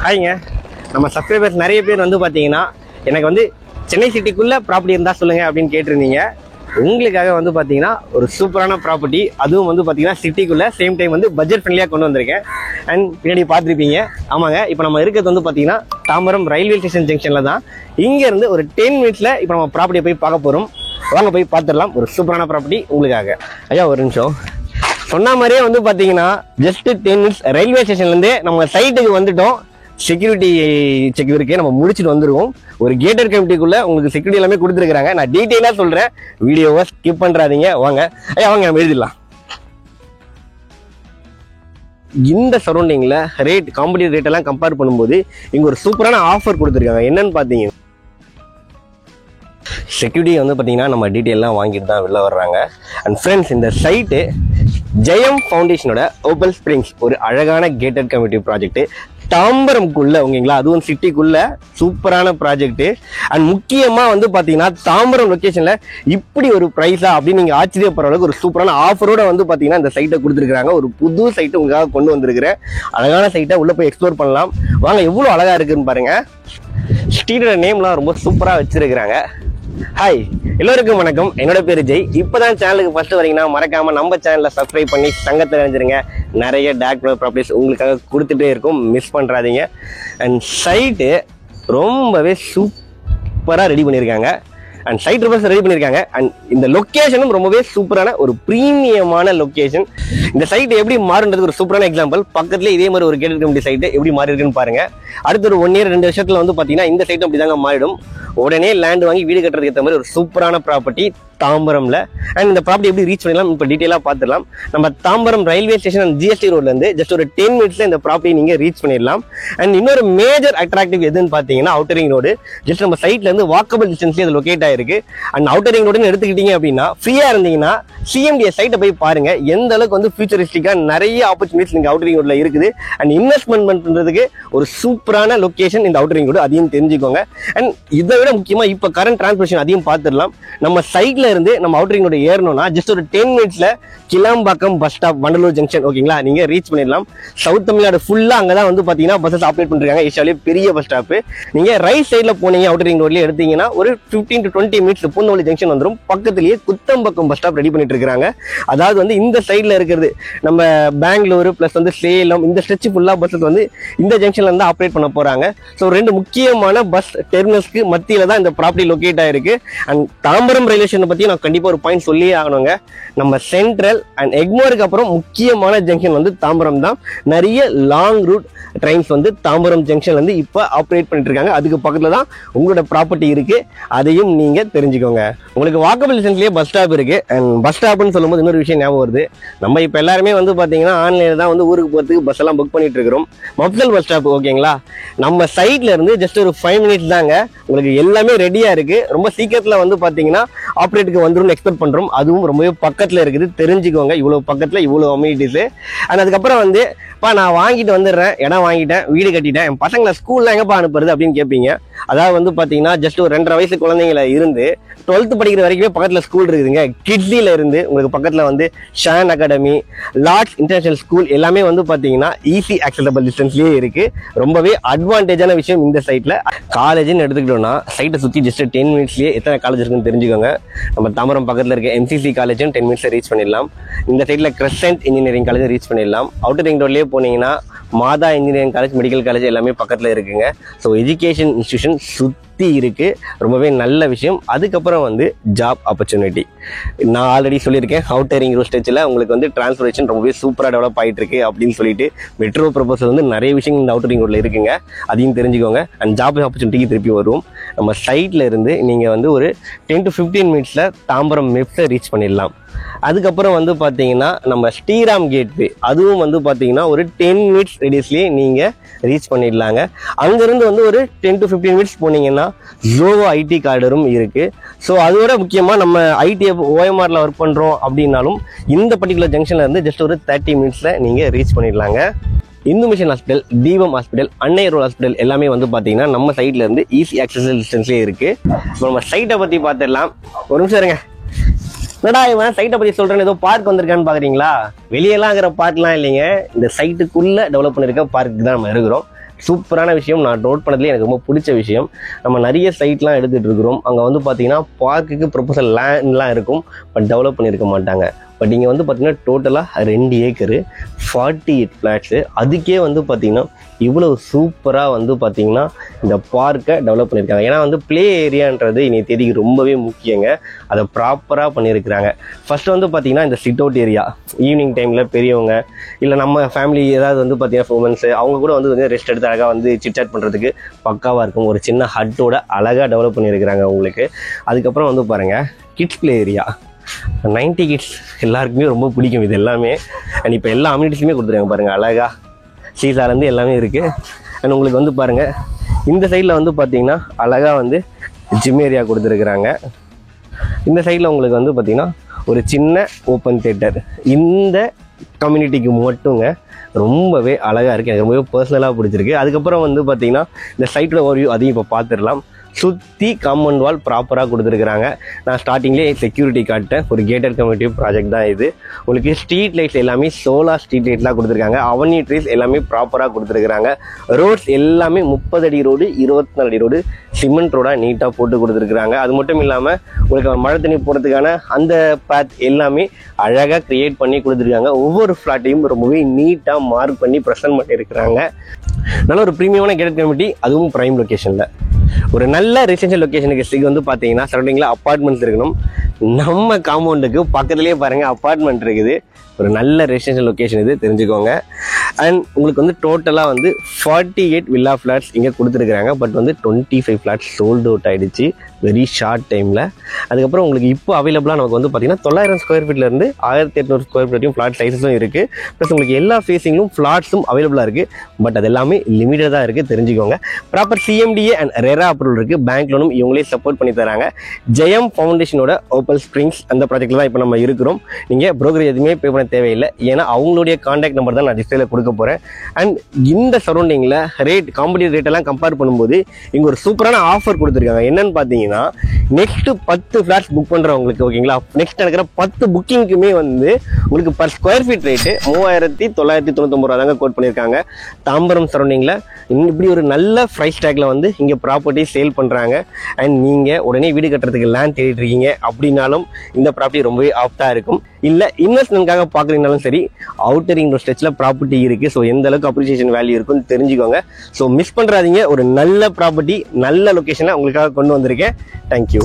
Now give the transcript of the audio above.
ஹாய்ங்க. நம்ம சப்ஸ்கிரைபர்ஸ் நிறைய பேர் வந்து பார்த்தீங்கன்னா எனக்கு வந்து சென்னை சிட்டிக்குள்ளே ப்ராப்பர்ட்டி இருந்தால் சொல்லுங்கள் அப்படின்னு கேட்டிருந்தீங்க. உங்களுக்காக வந்து பார்த்தீங்கன்னா ஒரு சூப்பரான ப்ராப்பர்ட்டி, அதுவும் வந்து பார்த்தீங்கன்னா சிட்டிக்குள்ளே சேம் டைம் வந்து பட்ஜெட் ஃப்ரெண்ட்லியாக கொண்டு வந்திருக்கேன். அண்ட் பின்னாடி பார்த்துருப்பீங்க. ஆமாங்க, இப்போ நம்ம இருக்கிறது வந்து பார்த்தீங்கன்னா தாம்பரம் ரயில்வே ஸ்டேஷன் ஜங்ஷனில் தான். இங்கேருந்து ஒரு 10 மினிட்ஸில் இப்போ நம்ம ப்ராப்பர்ட்டியை போய் பார்க்க போகிறோம். வாங்க போய் பார்த்துடலாம். ஒரு சூப்பரான ப்ராப்பர்ட்டி உங்களுக்காக. ஐயா ஒரு நிமிஷம். சொன்ன மாதிரியே வந்து பார்த்தீங்கன்னா ஜஸ்ட் 10 மினிட்ஸ் ரயில்வே ஸ்டேஷன்லேருந்தே நம்ம சைட்டுக்கு வந்துட்டோம். செக்யூரிட்டி செக் இருக்கு, நம்ம முடிச்சுட்டு வந்துருவோம். ஒரு கேட்டட் கமிட்டிக்குள்ள உங்களுக்கு செக்யூரிட்டி எல்லாமே கொடுத்துருக்காங்க. நான் டீட்டெயிலா சொல்றேன், வீடியோவை ஸ்கிப் பண்றாதீங்க. வாங்க ஐயா வாங்க நம்ம எழுதிடலாம். இந்த சரௌண்டிங்ல ரேட் காம்படிட்டிவ் ரேட் எல்லாம் கம்பேர் பண்ணும்போது இங்க ஒரு சூப்பரான ஆஃபர் கொடுத்துருக்காங்க. என்னன்னு பாத்தீங்க, செக்யூரிட்டி வந்து பாத்தீங்கன்னா நம்ம டீட்டெயிலாம் வாங்கிட்டு தான் வெளில வர்றாங்க. அண்ட் ஃப்ரெண்ட்ஸ், இந்த சைட்டு ஜெயம் ஃபவுண்டேஷனோட ஓப்பன் ஸ்பிரிங்ஸ் ஒரு அழகான கேட்டட் கமிட்டி ப்ராஜெக்ட் தாம்பரம்குள்ள, ஓகேங்களா, அதுவும் சிட்டிக்குள்ள சூப்பரான ப்ராஜெக்ட். அண்ட் முக்கியமா வந்து பாத்தீங்கன்னா தாம்பரம் லொகேஷன்ல இப்படி ஒரு பிரைஸா அப்படின்னு நீங்க ஆச்சரியப்படுற அளவுக்கு ஒரு சூப்பரான ஆஃபரோட வந்து பாத்தீங்கன்னா இந்த சைட்டை கொடுத்துருக்காங்க. ஒரு புது சைட்டை உங்களுக்காக கொண்டு வந்திருக்கிறேன். அழகான சைட்டை உள்ள போய் எக்ஸ்ப்ளோர் பண்ணலாம். வாங்க, எவ்வளவு அழகா இருக்குன்னு பாருங்க. ஸ்ட்ரீட்டோட நேம்லாம் ரொம்ப சூப்பரா வச்சிருக்கிறாங்க. ஹாய், எல்லோருக்கும் வணக்கம். என்னோட பேரு ஜெய். இப்பதான் சேனலுக்கு ஃபர்ஸ்ட் வரீங்கன்னா மறக்காம நம்ம சேனலை சப்ஸ்கிரைப் பண்ணி சங்கத்தில் இணைஞ்சிருங்க. நிறைய டாக் ப்ராப்பர்ட்டிஸ் உங்களுக்காக கொடுத்துட்டே இருக்கும், மிஸ் பண்றாதீங்க. அண்ட் சைட்டு ரொம்பவே சூப்பரா ரெடி பண்ணியிருக்காங்க. அண்ட் சைட் ரிவர்ஸ் ரெடி பண்ணியிருக்காங்க. அண்ட் இந்த லொக்கேஷனும் ரொம்பவே சூப்பரான ஒரு ப்ரீமியமான லொக்கேஷன். இந்த சைட் எப்படி மாறுன்றதுக்கு ஒரு சூப்பரான எக்ஸாம்பிள். பக்கத்துல இதே மாதிரி ஒரு கேட்டட் கமிட்டி சைட் எப்படி மாறி இருக்குன்னு பாருங்க. அடுத்த ஒரு 1 இயர் 2 வருஷத்துல வந்து பாத்தீங்கன்னா இந்த சைட் அப்படிதாங்க மாறிடும். உடனே லேண்ட் வாங்கி வீடு கட்டுறதுக்கு ஏற்ற மாதிரி ஒரு சூப்பரான ப்ராப்பர்ட்டி தாம்பரம்ல. அண்ட் இந்த ப்ராப்பர்ட்டி எப்படி ரீச் பண்ணலாம் இப்போ டீட்டெயிலாக பார்த்துடலாம். நம்ம Tambaram railway station and GST ரோட்ல இருந்து ஜஸ்ட் ஒரு 10 மினிட்ஸ்ல இந்த ப்ராப்பர்ட்டி நீங்க ரீச் பண்ணிடலாம். அண்ட் இன்னொரு மேஜர் அட்ராக்டிவ் எதுன்னு பார்த்தீங்கன்னா அவுட்டரிங் ரோடு. ஜஸ்ட் நம்ம சைட்ல இருந்து வாக்கபிள் டிஸ்டன்ஸ்லேயே அது லொகேட் ஆயிருக்கு. அண்ட் அவுட்டரிங் ரோடுன்னு எடுத்துக்கிட்டீங்க அப்படின்னா ஃப்ரீயா இருந்தீங்கன்னா சிஎம்டிஎஸ் சைட்டை போய் பாருங்க. எந்த அளவுக்கு வந்து ஃபியூச்சரிஸ்டிக்கா நிறைய ஆப்பர்ச்சுனிட்டிஸ் நீங்க அவுட்டரிங் ரோட்ல இருக்குது. அண்ட் இன்வெஸ்ட்மெண்ட் பண்றதுக்கு ஒரு சூப்பரான லொகேஷன் இந்த அவுட்டரிங் ரோடு, அதையும் தெரிஞ்சுக்கோங்க. அண்ட் இதை விட முக்கியமா இப்ப கரண்ட் டிரான்ஸ்போர்ட்டேஷன் அதையும் பார்த்துடலாம். நம்ம சைட்ல இருந்து நம்ம அவுட்டரிங் ரோடு ஏறணும்னா ஜஸ்ட் ஒரு 10 மினிட்ஸ்ல Kilambakkam bus stop, Vandalur junction, ஓகேங்களா, நீங்க ரீச் பண்ணிடலாம். சவுத் தமிழ்நாடு ஃபுல்லா அங்கதான் வந்து பாத்தீங்கன்னா பஸ்ஸஸ் ஆப்ரேட் பண்றாங்க. ஏஷியாவிலே பெரிய பஸ் ஸ்டாப். நீங்க ரைட் சைட்ல போனீங்க அவுட்டரிங் ரோட்லயே எடுத்தீங்கன்னா ஒரு 15 to 20 மினிட்ஸ் பூந்தமல்லி ஜங்ஷன் வந்துடும். பக்கத்திலேயே குத்தம்பக்கம் பஸ் ஸ்டாப் ரெடி பண்ணிட்டு இருக்காங்க. அதாவது வந்து இந்த சைட்ல இருக்கிறது நம்ம பெங்களூரு பிளஸ் வந்து சேலம், இந்த ஸ்ட்ரெச் ஃபுல்லா பஸ்ஸஸ் வந்து இந்த ஜங்ஷன்ல இருந்து ஆப்ரேட் பண்ண போறாங்க. ஸோ 2 முக்கியமான பஸ் டெர்மினல்ஸ்க்கு மத்தியில தான் இந்த ப்ராப்பர்ட்டி லொகேட் ஆயிருக்கு. அண்ட் தாம்பரம் ரயில்வே ஸ்டேஷனை பத்தி நான் கண்டிப்பா ஒரு பாயிண்ட் சொல்லியே ஆகணுங்க. நம்ம சென்ட்ரல் அண்ட் எக்மோருக்கு அப்புறம் முக்கியமான ஜங்ஷன் வந்து தாம்பரம் தான். நிறைய லாங் ரூட் ட்ரெயின்ஸ் வந்து தாம்பரம் ஜங்ஷன்ல இருந்து இப்ப ஆப்ரேட் பண்ணிட்டு இருக்காங்க. அதுக்கு பக்கத்துல தான் உங்களோட ப்ராப்பர்ட்டி இருக்கு, அதையும் நீங்க தெரிஞ்சுக்கோங்க. உங்களுக்கு வாக்கபிள் டிஸ்டன்ஸ்லயே பஸ் ஸ்டாப் இருக்கு. அண்ட் பஸ் ஸ்டாப்னு சொல்லும்போது இன்னொரு விஷயம் ஞாபகம் வருது. நம்ம இப்ப எல்லாருமே வந்து பாத்தீங்கன்னா ஆன்லைன்ல தான் வந்து ஊருக்கு போறதுக்கு பஸ் எல்லாம் புக் பண்ணிட்டு இருக்கிறோம். மப்சல் பஸ் ஸ்டாப், ஓகேங்களா, நம்ம சைட்ல இருந்து ஜஸ்ட் ஒரு 5 மினிட்ஸ் தாங்க. உங்களுக்கு எல்லாமே ரெடியா இருக்கு. ரொம்ப சீக்கிரத்துல வந்து பாத்தீங்கன்னா ஆப்ரேட்டுக்கு வந்துடும் எக்ஸ்பெக்ட் பண்றோம். அதுவும் ரொம்பவே பக்கத்துல இருக்குது, தெரிஞ்சுக்கோங்க. இவ்வளவு பக்கத்துல இவ்வளவு அம்யூனிட்டிஸ். அண்ட் அதுக்கப்புறம் வந்து நான் வாங்கிட்டு வந்துடுறேன், இடம் வாங்கிட்டேன், வீடு கட்டிட்டேன், என் பசங்களை ஸ்கூல்ல எங்கப்பா அனுப்புறது அப்படின்னு கேட்பீங்க. அதாவது வந்து பாத்தீங்கன்னா ஜஸ்ட் ஒரு 2.5 வயசு குழந்தைங்கள இருந்து 12th படிக்கிற வரைக்குமே பக்கத்துல ஸ்கூல் இருக்குதுங்க. கிட்ஸில இருந்து உங்களுக்கு பக்கத்துல வந்து Shaan academy, Lords international school எல்லாமே வந்து பாத்தீங்கன்னா ஈஸி அக்சசபிள் டிஸ்டன்ஸ்லயே இருக்கு. ரொம்பவே அட்வான்டேஜான விஷயம் இந்த சைட்ல. காலேஜ்னு எடுத்துக்கிட்டோம்னா சைட்டை சுத்தி ஜஸ்ட் 10 மினிட்ஸ்லயே எத்தனை காலேஜ் இருக்குன்னு தெரிஞ்சுக்கோங்க. நம்ம தாம்பரம் பக்கத்துல இருக்க எம்சிசி காலேஜ் 10 மினிட்ஸ்ல ரீச் பண்ணிடலாம். இந்த சைட்ல கிரசன்ட் இன்ஜினியரிங் காலேஜ் ரீச் பண்ணிடலாம். அவுட்டர் ரிங் ரோட்லயே போனீங்கன்னா மாதா இன்ஜினியரிங் காலேஜ், மெடிக்கல் காலேஜ் எல்லாமே பக்கத்துல இருக்குங்க. ஸோ எஜுகேஷன் இன்ஸ்டிடியூஷன் சுத்தி இருக்கு, ரொம்பவே நல்ல விஷயம். அதுக்கப்புறம் வந்து ஜாப் ஆப்பர்ச்சுனிட்டி நான் ஆல்ரெடி சொல்லியிருக்கேன். அவுட்டர் ரிங் ரோட் ஸ்டேஜ்ல உங்களுக்கு வந்து டிரான்ஸ்போர்டேஷன் ரொம்பவே சூப்பரா டெவலப் ஆயிட்டு இருக்கு அப்படின்னு சொல்லிட்டு மெட்ரோ ப்ரொபோசல் வந்து நிறைய விஷயங்கள் இந்த அவுட்டர் ரிங் ரோட்ல இருக்குங்க, அதையும் தெரிஞ்சுக்கோங்க. அண்ட் ஜாப் ஆப்பர்ச்சுனிட்டிக்கு திருப்பி வருவோம். நம்ம சைட்ல இருந்து நீங்க வந்து ஒரு 10 to 15 மினிட்ஸ்ல தாம்பரம் மெப்ஸை ரீச் பண்ணிடலாம். அதுக்கப்புறம் வந்து பாத்தீங்கன்னா நம்ம ஸ்ரீராம் கேட்வே, அதுவும் வந்து பாத்தீங்கன்னா ஒரு 10 மினிட்ஸ் ரேடியஸ்லயே நீங்க ரீச் பண்ணிடலாங்க. அங்கிருந்து வந்து ஒரு 10 to 15 மினிட்ஸ் போனீங்கன்னா ஜோவோ ஐடி கார்டரும் இருக்கு. ஸோ அதோட முக்கியமா நம்ம ஐடி ஓஎம்ஆர்ல ஒர்க் பண்றோம் அப்படின்னாலும் இந்த பர்டிகுலர் ஜங்ஷன்ல இருந்து ஜஸ்ட் ஒரு 30 மினிட்ஸ்ல நீங்க ரீச் பண்ணிடலாங்க. இந்து மிஷன் ஹாஸ்பிட்டல், தீபம் ஹாஸ்பிட்டல், அன்னையரோல் ஹாஸ்பிட்டல் எல்லாமே வந்து பாத்தீங்கன்னா நம்ம சைட்ல இருந்து ஈஸி அக்சசபிள் டிஸ்டன்ஸ்லயே இருக்கு. நம்ம சைட்டை பத்தி பார்த்துடலாம். ஒரு நிமிஷம் இருங்க. என்னடா இவன் சைட்டை பத்தி சொல்றேன்னு ஏதோ பார்க் வந்திருக்கான்னு பாக்குறீங்களா? வெளியெல்லாம் இருக்கிற பார்க்லாம் இல்லைங்க, இந்த சைட்டுக்குள்ள டெவலப் பண்ணிருக்க பார்க்கு தான் நம்ம இருக்கிறோம். சூப்பரான விஷயம், நான் நோட் பண்ணதுலேயே எனக்கு ரொம்ப பிடிச்ச விஷயம். நம்ம நிறைய சைட்லாம் எடுத்துகிட்டு இருக்கிறோம், அங்கே வந்து பார்த்தீங்கன்னா பார்க்குக்கு ப்ரொபோசல் லேண்ட்லாம் இருக்கும், பட் டெவலப் பண்ணியிருக்க மாட்டாங்க. பட் இங்கே வந்து பார்த்தீங்கன்னா டோட்டலாக 2 ஏக்கரு 48 ஃப்ளாட்ஸு. அதுக்கே வந்து பார்த்தீங்கன்னா இவ்வளோ சூப்பராக வந்து பார்த்தீங்கன்னா இந்த பார்க்கை டெவலப் பண்ணியிருக்காங்க. ஏன்னா வந்து ப்ளே ஏரியான்றது இன்னைக்கு தேதிக்கு ரொம்பவே முக்கியங்க. அதை ப்ராப்பராக பண்ணியிருக்கிறாங்க. ஃபஸ்ட்டு வந்து பார்த்தீங்கன்னா இந்த சிட் அவுட் ஏரியா, ஈவினிங் டைமில் பெரியவங்க இல்லை நம்ம ஃபேமிலி ஏதாவது வந்து பார்த்தீங்கன்னா உமன்ஸு அவங்க கூட வந்து ரெஸ்ட் எடுத்து அழகாக வந்து சிட்சாட் பண்ணுறதுக்கு பக்காவாக இருக்கும். ஒரு சின்ன ஹட்டோட அழகாக டெவலப் பண்ணியிருக்கிறாங்க உங்களுக்கு. அதுக்கப்புறம் வந்து பாருங்கள் கிட்ஸ் ப்ளே ஏரியா, 90 கிட்ஸ் எல்லாருக்குமே ரொம்ப பிடிக்கும் இது எல்லாமே. அண்ட் இப்போ எல்லா அம்யூனிட்டிஸுமே கொடுத்துருக்காங்க பாருங்கள், அழகாக சீசாலேருந்து எல்லாமே இருக்குது. அண்ட் உங்களுக்கு வந்து பாருங்கள் இந்த சைடில் வந்து பார்த்தீங்கன்னா அழகாக வந்து ஜிம் ஏரியா கொடுத்துருக்குறாங்க. இந்த சைடில் உங்களுக்கு வந்து பார்த்தீங்கன்னா ஒரு சின்ன ஓப்பன் தியேட்டர். இந்த கம்யூனிட்டிக்கு மட்டுங்க ரொம்பவே அழகாக இருக்குது, எனக்கு ரொம்பவே பர்சனலாக பிடிச்சிருக்கு. அதுக்கப்புறம் வந்து பார்த்தீங்கன்னா இந்த சைட்டில் ஓவர்வியூ அதையும் இப்போ பார்த்துடலாம். சுற்றி காம்பவுண்ட் வால் ப்ராப்பராக கொடுத்துருக்குறாங்க. நான் ஸ்டார்டிங்லேயே செக்யூரிட்டி காட்டேன், ஒரு கேட்டட் கம்யூனிட்டி ப்ராஜெக்ட் தான் இது. உங்களுக்கு ஸ்ட்ரீட் லைட்ஸ் எல்லாமே சோலார் ஸ்ட்ரீட் லைட்லாம் கொடுத்துருக்காங்க. அவனி ட்ரீஸ் எல்லாமே ப்ராப்பராக கொடுத்துருக்குறாங்க. ரோட்ஸ் எல்லாமே 30 அடி ரோடு 24 அடி ரோடு சிமெண்ட் ரோடாக நீட்டாக போட்டு கொடுத்துருக்குறாங்க. அது மட்டும் இல்லாமல் உங்களுக்கு மழை தண்ணி போகிறதுக்கான அந்த பாத் எல்லாமே அழகாக க்ரியேட் பண்ணி கொடுத்துருக்காங்க. ஒவ்வொரு ஃப்ளாட்டையும் ரொம்பவே நீட்டாக மார்க் பண்ணி ப்ரெசென்ட் பண்ணியிருக்கிறாங்க. நல்ல ஒரு ப்ரீமியமான கேட்டட் கம்யூனிட்டி, அதுவும் ப்ரைம் லொக்கேஷனில். ஒரு நல்ல ரெசிடென்ஷியல் லொக்கேஷனுக்கு வந்து பார்த்தீங்கன்னா சரௌண்டிங்கில் அப்பார்ட்மெண்ட்ஸ் இருக்கணும். நம்ம காம்பவுண்டுக்கு பக்கத்துலேயே பாருங்கள் அப்பார்ட்மெண்ட் இருக்குது. ஒரு நல்ல ரெசிடென்ஷியல் லொக்கேஷன் இது, தெரிஞ்சுக்கோங்க. அண்ட் உங்களுக்கு வந்து டோட்டலாக வந்து 48 வில்லா ஃப்ளாட்ஸ் இங்கே கொடுத்துருக்குறாங்க. பட் வந்து 25 ஃப்ளாட்ஸ் சோல்ட் அவுட் ஆகிடுச்சு வெரி ஷார்ட் டைமில். அதுக்கப்புறம் உங்களுக்கு இப்போ அவைலபிளாக நமக்கு வந்து பார்த்தீங்கன்னா 900 ஸ்கொயர் ஃபீட்லேருந்து 1800 ஸ்கொயர் ஃபீட்டையும் ஃப்ளாட் சைஸஸும் இருக்குது. ப்ளஸ் உங்களுக்கு எல்லா ஃபேஸிங்கும் ஃப்ளாட்ஸும் அவைலபிளாக இருக்குது. பட் அது எல்லாமே லிமிட்டடாக இருக்குது, தெரிஞ்சுக்கோங்க. Proper CMDA and RERA approval இருக்குது. பேங்க் லோனும் இவங்களே சப்போர்ட் பண்ணி தராங்க. ஜெயம் ஃபவுண்டேஷனோட ஓப்பல் ஸ்ப்ரிங்ஸ் அந்த ப்ராஜெக்ட்டில் தான் இப்போ நம்ம இருக்கிறோம். நீங்கள் ப்ரோக்கரேஜ் எதுவுமே பே பண்ண தேவையில்லை, ஏன்னா அவங்களுடைய கான்டாக்ட் நம்பர் தான் நான் டிஸ்பிளேல கொடுக்க போகிறேன். அண்ட் இந்த சரௌண்டிங்கில் ரேட் காம்படிட்டிவ் ரேட்டெல்லாம் கம்பேர் பண்ணும்போது இங்கே ஒரு சூப்பரான ஆஃபர் கொடுத்துருக்காங்க. என்னன்னு பார்த்தீங்கன்னா நெக்ஸ்ட் 10 ஃப்ளாட்ஸ் புக் பண்ணுறவங்களுக்கு ஓகேங்களா, நெக்ஸ்ட் நடக்கிற 10 புக்கிங்க்குமே வந்து உங்களுக்கு பர் ஸ்கொயர் ஃபீட் ரேட்டு 3999 ரூபா தாங்க கோட் பண்ணியிருக்காங்க. தாம்பரம் சரௌண்டிங்கில் இப்படி ஒரு நல்ல ப்ரைஸ் டேக்கில் வந்து இங்கே ப்ராப்பர்ட்டி சேல் பண்ணுறாங்க. அண்ட் நீங்கள் உடனே வீடு கட்டுறதுக்கு லேண்ட் தேடிட்டு இருக்கீங்க அப்படின்னாலும் இந்த ப்ராப்பர்ட்டி ரொம்பவே ஆப்டாக இருக்கும். இல்லை இன்வெஸ்ட்மெண்ட்காக பார்க்குறீங்கனாலும் சரி, அவுட்டர் ரிங் ரோட் ஸ்ட்ரெச்சில் ப்ராப்பர்ட்டி இருக்குது. ஸோ எந்த அளவுக்கு அப்ரிசியேஷன் வேல்யூ இருக்குன்னு தெரிஞ்சுக்கோங்க. ஸோ மிஸ் பண்ணுறாதீங்க, ஒரு நல்ல ப்ராப்பர்ட்டி நல்ல லொக்கேஷனை உங்களுக்காக கொண்டு வந்திருக்கேன். தேங்க்யூ.